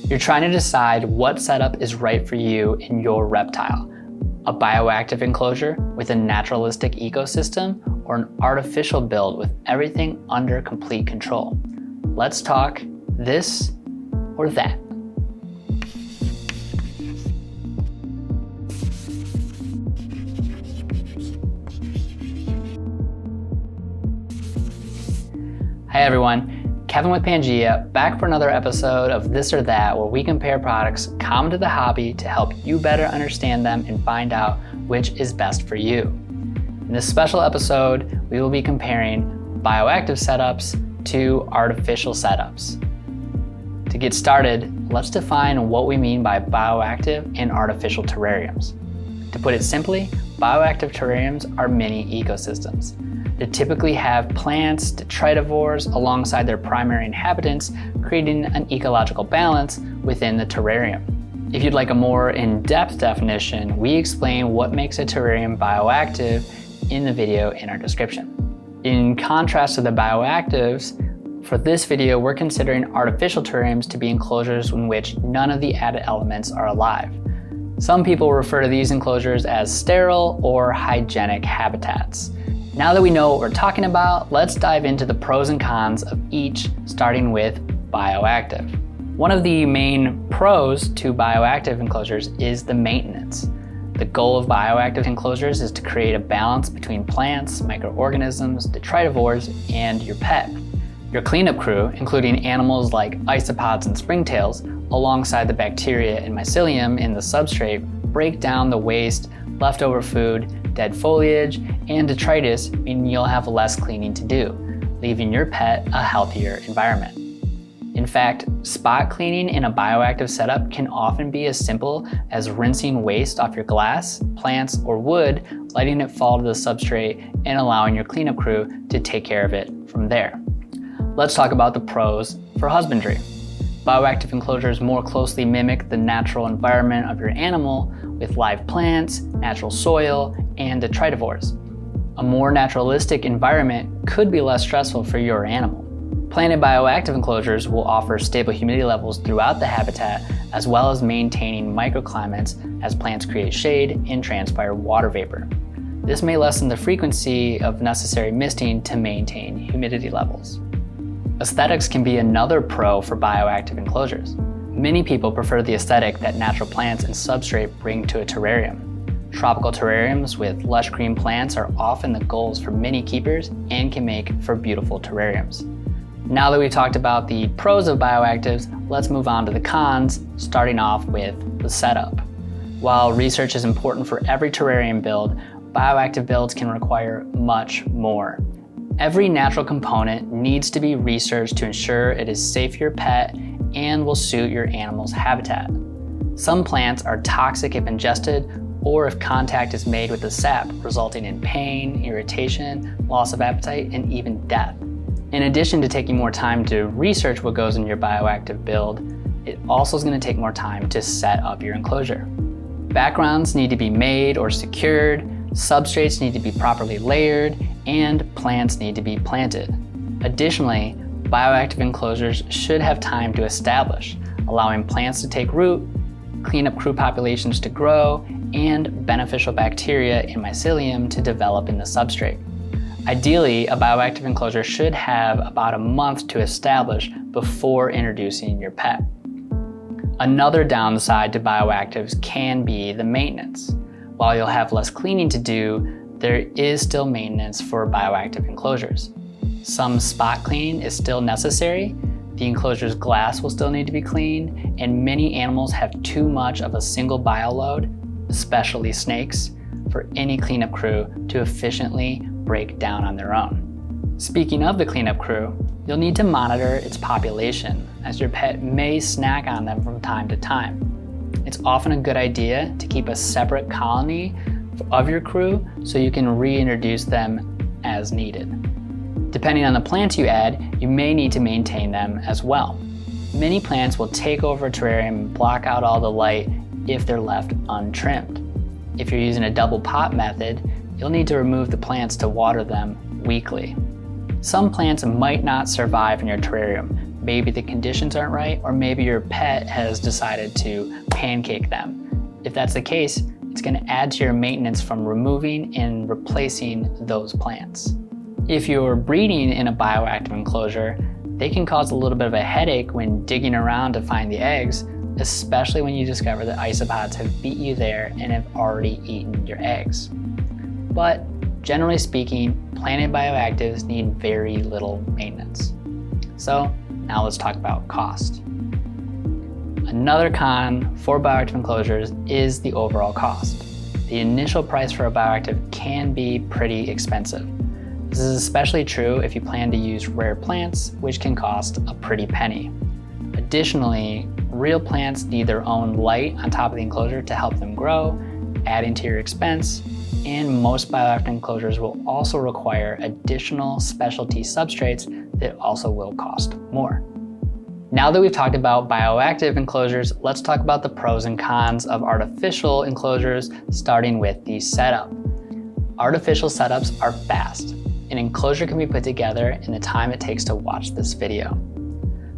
You're trying to decide what setup is right for you and your reptile. A bioactive enclosure with a naturalistic ecosystem, or an artificial build with everything under complete control. Let's talk this or that. Hi everyone, Kevin with Pangea, back for another episode of This or That, where we compare products common to the hobby to help you better understand them and find out which is best for you. In this special episode, we will be comparing bioactive setups to artificial setups. To get started, let's define what we mean by bioactive and artificial terrariums. To put it simply, bioactive terrariums are mini ecosystems. They typically have plants, detritivores alongside their primary inhabitants, creating an ecological balance within the terrarium. If you'd like a more in-depth definition, we explain what makes a terrarium bioactive in the video in our description. In contrast to the bioactives, for this video we're considering artificial terrariums to be enclosures in which none of the added elements are alive. Some people refer to these enclosures as sterile or hygienic habitats. Now that we know what we're talking about, let's dive into the pros and cons of each, starting with bioactive. One of the main pros to bioactive enclosures is the maintenance. The goal of bioactive enclosures is to create a balance between plants, microorganisms, detritivores, and your pet. Your cleanup crew, including animals like isopods and springtails, alongside the bacteria and mycelium in the substrate, break down the waste, leftover food, dead foliage, and detritus, meaning you'll have less cleaning to do, leaving your pet a healthier environment. In fact, spot cleaning in a bioactive setup can often be as simple as rinsing waste off your glass, plants, or wood, letting it fall to the substrate, and allowing your cleanup crew to take care of it from there. Let's talk about the pros for husbandry. Bioactive enclosures more closely mimic the natural environment of your animal with live plants, natural soil, and detritivores. A more naturalistic environment could be less stressful for your animal. Planted bioactive enclosures will offer stable humidity levels throughout the habitat, as well as maintaining microclimates as plants create shade and transpire water vapor. This may lessen the frequency of necessary misting to maintain humidity levels. Aesthetics can be another pro for bioactive enclosures. Many people prefer the aesthetic that natural plants and substrate bring to a terrarium. Tropical terrariums with lush green plants are often the goals for many keepers and can make for beautiful terrariums. Now that we've talked about the pros of bioactives, let's move on to the cons, starting off with the setup. While research is important for every terrarium build, bioactive builds can require much more. Every natural component needs to be researched to ensure it is safe for your pet and will suit your animal's habitat. Some plants are toxic if ingested or if contact is made with the sap, resulting in pain, irritation, loss of appetite, and even death. In addition to taking more time to research what goes in your bioactive build, it also is going to take more time to set up your enclosure. Backgrounds need to be made or secured, substrates need to be properly layered, and plants need to be planted. Additionally, bioactive enclosures should have time to establish, allowing plants to take root, cleanup crew populations to grow, and beneficial bacteria and mycelium to develop in the substrate. Ideally, a bioactive enclosure should have about a month to establish before introducing your pet. Another downside to bioactives can be the maintenance. While you'll have less cleaning to do, there is still maintenance for bioactive enclosures. Some spot cleaning is still necessary, the enclosure's glass will still need to be cleaned, and many animals have too much of a single bioload, especially snakes, for any cleanup crew to efficiently break down on their own. Speaking of the cleanup crew, you'll need to monitor its population, as your pet may snack on them from time to time. It's often a good idea to keep a separate colony of your crew so you can reintroduce them as needed. Depending on the plants you add, you may need to maintain them as well. Many plants will take over a terrarium and block out all the light if they're left untrimmed. If you're using a double pot method, you'll need to remove the plants to water them weekly. Some plants might not survive in your terrarium maybe the conditions aren't right, or maybe your pet has decided to pancake them. If that's the case, it's going to add to your maintenance from removing and replacing those plants. If you're breeding in a bioactive enclosure, they can cause a little bit of a headache when digging around to find the eggs, especially when you discover that isopods have beat you there and have already eaten your eggs. But generally speaking, planted bioactives need very little maintenance. So now let's talk about cost. Another con for bioactive enclosures is the overall cost. The initial price for a bioactive can be pretty expensive. This is especially true if you plan to use rare plants, which can cost a pretty penny. Additionally, real plants need their own light on top of the enclosure to help them grow, adding to your expense, and most bioactive enclosures will also require additional specialty substrates that also will cost more. Now that we've talked about bioactive enclosures, let's talk about the pros and cons of artificial enclosures, starting with the setup. Artificial setups are fast. An enclosure can be put together in the time it takes to watch this video.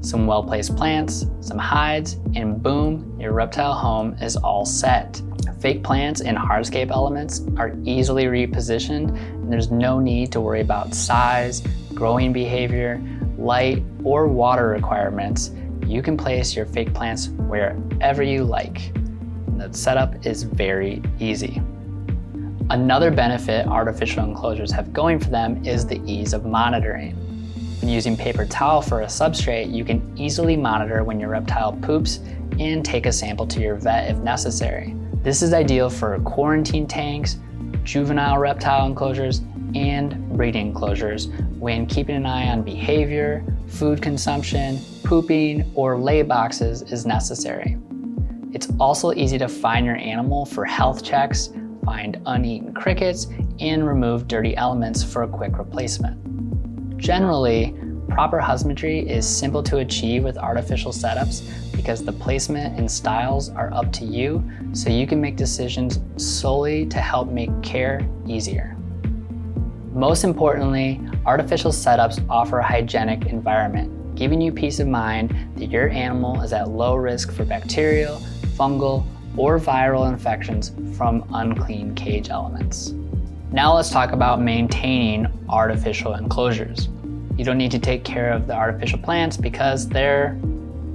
Some well-placed plants, some hides, and boom, your reptile home is all set. Fake plants and hardscape elements are easily repositioned, and there's no need to worry about size, growing behavior, light, or water requirements. You can place your fake plants wherever you like. The setup is very easy. Another benefit artificial enclosures have going for them is the ease of monitoring. When using paper towel for a substrate, you can easily monitor when your reptile poops and take a sample to your vet if necessary. This is ideal for quarantine tanks, juvenile reptile enclosures, and breeding enclosures when keeping an eye on behavior, food consumption, pooping, or lay boxes is necessary. It's also easy to find your animal for health checks, find uneaten crickets, and remove dirty elements for a quick replacement. Generally, proper husbandry is simple to achieve with artificial setups because the placement and styles are up to you, so you can make decisions solely to help make care easier. Most importantly, artificial setups offer a hygienic environment, giving you peace of mind that your animal is at low risk for bacterial, fungal, or viral infections from unclean cage elements. Now let's talk about maintaining artificial enclosures. You don't need to take care of the artificial plants because they're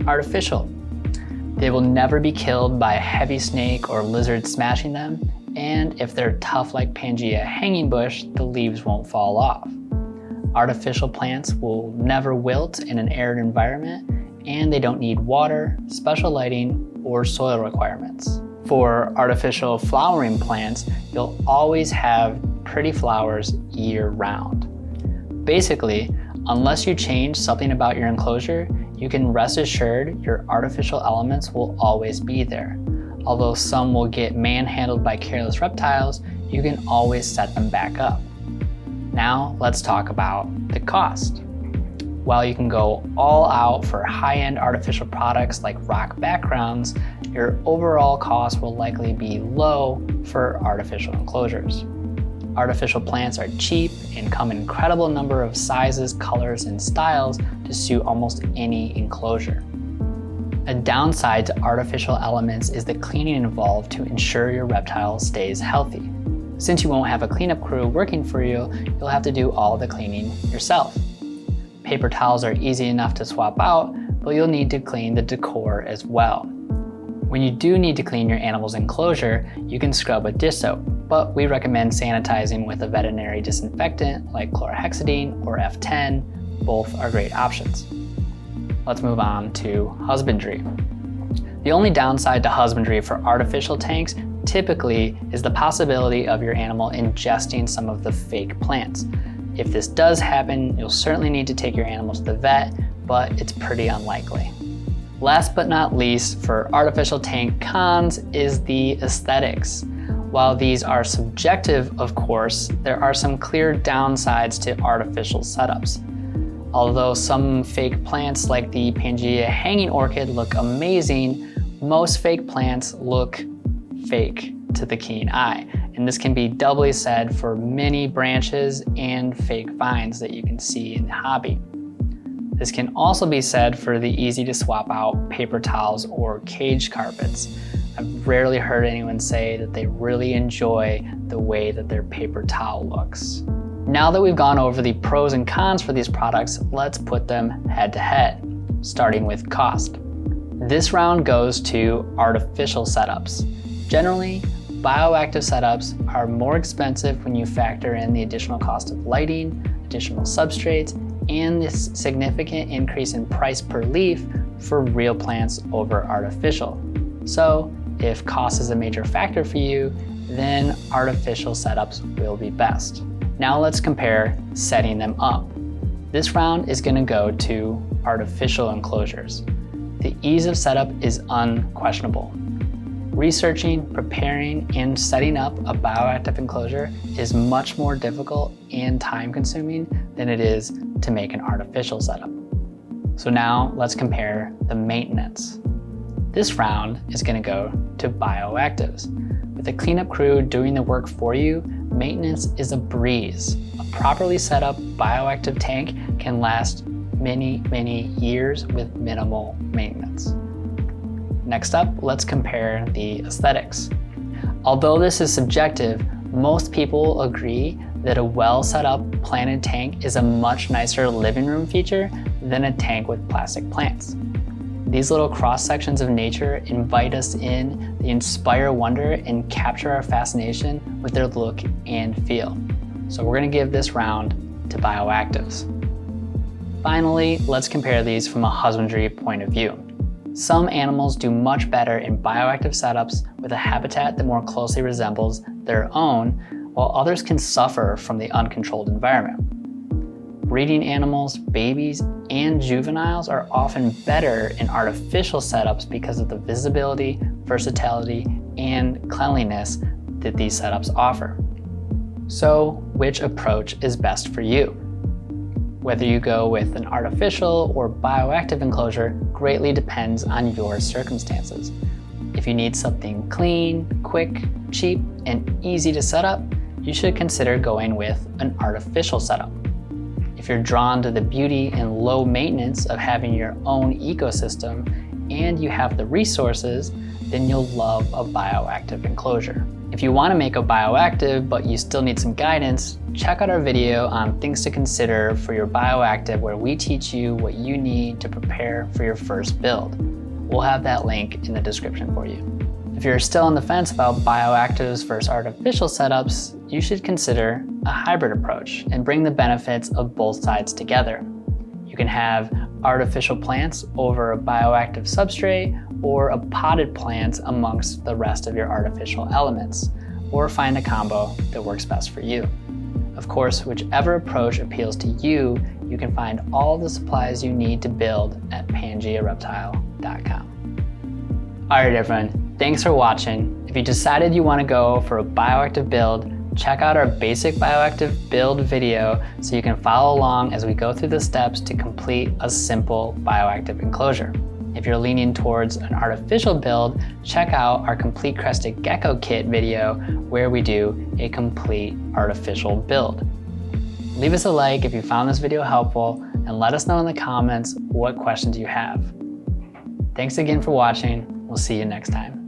artificial. They will never be killed by a heavy snake or lizard smashing them, and if they're tough like Pangea hanging bush, the leaves won't fall off. Artificial plants will never wilt in an arid environment, and they don't need water, special lighting, or soil requirements. For artificial flowering plants, you'll always have pretty flowers year-round. Basically, unless you change something about your enclosure, you can rest assured your artificial elements will always be there. Although some will get manhandled by careless reptiles, you can always set them back up. Now let's talk about the cost. While you can go all out for high-end artificial products like rock backgrounds, your overall cost will likely be low for artificial enclosures. Artificial plants are cheap and come in an incredible number of sizes, colors, and styles to suit almost any enclosure. A downside to artificial elements is the cleaning involved to ensure your reptile stays healthy. Since you won't have a cleanup crew working for you, you'll have to do all the cleaning yourself. Paper towels are easy enough to swap out, but you'll need to clean the decor as well. When you do need to clean your animal's enclosure, you can scrub with dish soap, but we recommend sanitizing with a veterinary disinfectant like chlorhexidine or F10. Both are great options. Let's move on to husbandry. The only downside to husbandry for artificial tanks typically is the possibility of your animal ingesting some of the fake plants. If this does happen, you'll certainly need to take your animal to the vet, but it's pretty unlikely. Last but not least, for artificial tank cons is the aesthetics. While these are subjective, of course, there are some clear downsides to artificial setups. Although some fake plants like the Pangea hanging orchid look amazing, most fake plants look fake to the keen eye. And this can be doubly said for many branches and fake vines that you can see in the hobby. This can also be said for the easy to swap out paper towels or cage carpets. I've rarely heard anyone say that they really enjoy the way that their paper towel looks. Now that we've gone over the pros and cons for these products, let's put them head to head, starting with cost. This round goes to artificial setups. Generally, bioactive setups are more expensive when you factor in the additional cost of lighting, additional substrates, and this significant increase in price per leaf for real plants over artificial. So if cost is a major factor for you, then artificial setups will be best. Now let's compare setting them up. This round is going to go to artificial enclosures. The ease of setup is unquestionable. Researching, preparing, and setting up a bioactive enclosure is much more difficult and time-consuming than it is to make an artificial setup. So now let's compare the maintenance. This round is going to go to bioactives. With a cleanup crew doing the work for you, maintenance is a breeze. A properly set up bioactive tank can last many, many years with minimal maintenance. Next up, let's compare the aesthetics. Although this is subjective, most people agree that a well set up planted tank is a much nicer living room feature than a tank with plastic plants. These little cross sections of nature invite us in, they inspire wonder and capture our fascination with their look and feel. So we're going to give this round to bioactives. Finally, let's compare these from a husbandry point of view. Some animals do much better in bioactive setups with a habitat that more closely resembles their own, while others can suffer from the uncontrolled environment. Breeding animals, babies, and juveniles are often better in artificial setups because of the visibility, versatility, and cleanliness that these setups offer. So, which approach is best for you? Whether you go with an artificial or bioactive enclosure greatly depends on your circumstances. If you need something clean, quick, cheap, and easy to set up, you should consider going with an artificial setup. If you're drawn to the beauty and low maintenance of having your own ecosystem and you have the resources, then you'll love a bioactive enclosure. If you want to make a bioactive but you still need some guidance, check out our video on things to consider for your bioactive where we teach you what you need to prepare for your first build. We'll have that link in the description for you. If you're still on the fence about bioactives versus artificial setups, you should consider a hybrid approach and bring the benefits of both sides together. You can have artificial plants over a bioactive substrate or a potted plants amongst the rest of your artificial elements, or find a combo that works best for you. Of course, whichever approach appeals to you, you can find all the supplies you need to build at PangeaReptile.com. All right, everyone, thanks for watching. If you decided you want to go for a bioactive build, check out our basic bioactive build video so you can follow along as we go through the steps to complete a simple bioactive enclosure. If you're leaning towards an artificial build, check out our complete Crested Gecko kit video where we do a complete artificial build. Leave us a like if you found this video helpful and let us know in the comments what questions you have. Thanks again for watching. We'll see you next time.